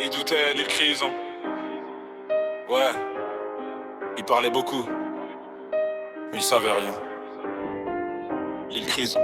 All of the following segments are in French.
Il doutait, Lil Chris, hein. Ouais, il parlait beaucoup, mais il savait rien. Lil Chris.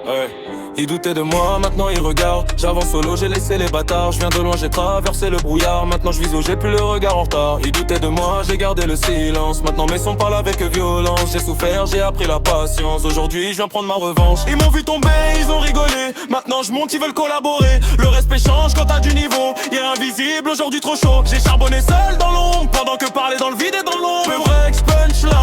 Ouais, il doutait de moi, maintenant il regarde. J'avance solo, j'ai laissé les bâtards. Je viens de loin, j'ai traversé le brouillard. Maintenant je vise où j'ai plus le regard en retard. Il doutait de moi, j'ai gardé le silence. Maintenant mes sons parlent avec violence. J'ai souffert, j'ai appris la patience. Aujourd'hui je viens prendre ma revanche. Ils m'ont vu tomber, ils ont rigolé. Maintenant je monte, ils veulent collaborer. Le respect change quand t'as du niveau. Hier invisible, aujourd'hui trop chaud. J'ai charbonné seul dans l'ombre, pendant que parler dans le vide et dans l'ombre. Breaks, punchline.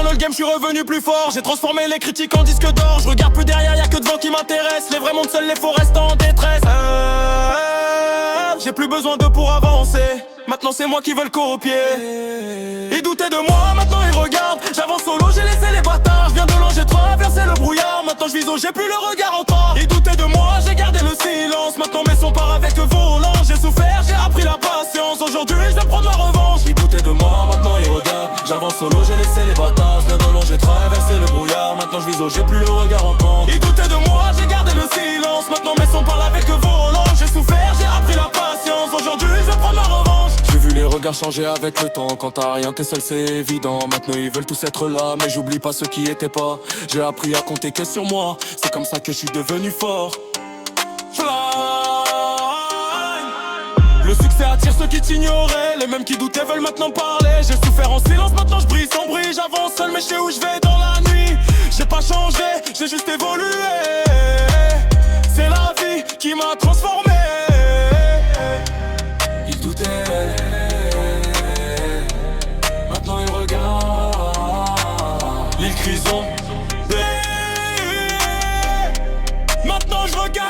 Le game, je suis revenu plus fort. J'ai transformé les critiques en disque d'or. Je regarde plus derrière, y'a que devant qui m'intéresse. Les vrais mondes seuls, les faux restent en détresse. J'ai plus besoin d'eux pour avancer. Maintenant c'est moi qui veux le copier. Ils doutaient de moi, maintenant ils regardent. J'avance solo, j'ai laissé les bâtards. Je viens de loin, j'ai traversé le brouillard. Maintenant je vise haut, j'ai plus le regard en tort. Ils doutaient de moi, j'ai gardé le silence. Maintenant mes sons partent avec le volant. J'ai souffert, j'ai appris la patience. Aujourd'hui je vais prendre ma revanche. Ils doutaient de moi, maintenant ils regardent. J'avance solo, j'ai laissé les bâtards. Je viens de loin, j'ai traversé le brouillard. Maintenant je vise haut, j'ai plus le regard en tort. Ils doutaient de moi, j'ai gardé le silence. Maintenant mes sons parlent avec le volant. J'ai souffert, j'ai appris la patience. Aujourd'hui je vais prendre ma revanche. J'ai vu les regards changer avec le temps. Quand t'as rien, t'es seul, c'est évident. Maintenant ils veulent tous être là, mais j'oublie pas ceux qui étaient pas. J'ai appris à compter que sur moi. C'est comme ça que je suis devenu fort. Fly. Le succès attire ceux qui t'ignoraient. Les mêmes qui doutaient veulent maintenant parler. J'ai souffert en silence, maintenant je brille sans bruit. J'avance seul, mais je sais où je vais dans la nuit. J'ai pas changé, j'ai juste évolué. C'est la vie qui m'a transformé. Ils doutaient, maintenant ils regardent. Lil Chris ont maintenant je regarde.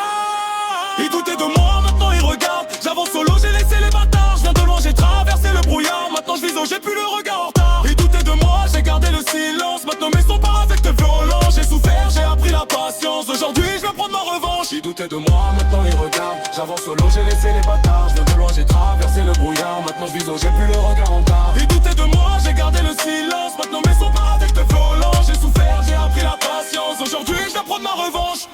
Ils doutaient de moi, maintenant ils regardent. J'avance solo, j'ai laissé les bâtards. Je viens de loin, j'ai traversé le brouillard. Maintenant je vise haut, j'ai plus le regard en retard. Ils doutaient de moi, j'ai gardé le silence. Maintenant mes sons partent avec de violence. J'ai souffert, j'ai appris la patience. Aujourd'hui je vais prendre ma revanche. Ils doutaient de moi, maintenant ils regardent. J'avance solo, j'ai laissé les bâtards. Je viens de loin, j'ai traversé le brouillard. Maintenant je vise haut, j'ai plus le regard en retard. Ils doutaient de moi, j'ai gardé le silence. Maintenant mes sons partent avec de violence. J'ai souffert, j'ai appris la patience. Aujourd'hui je vais prendre ma revanche.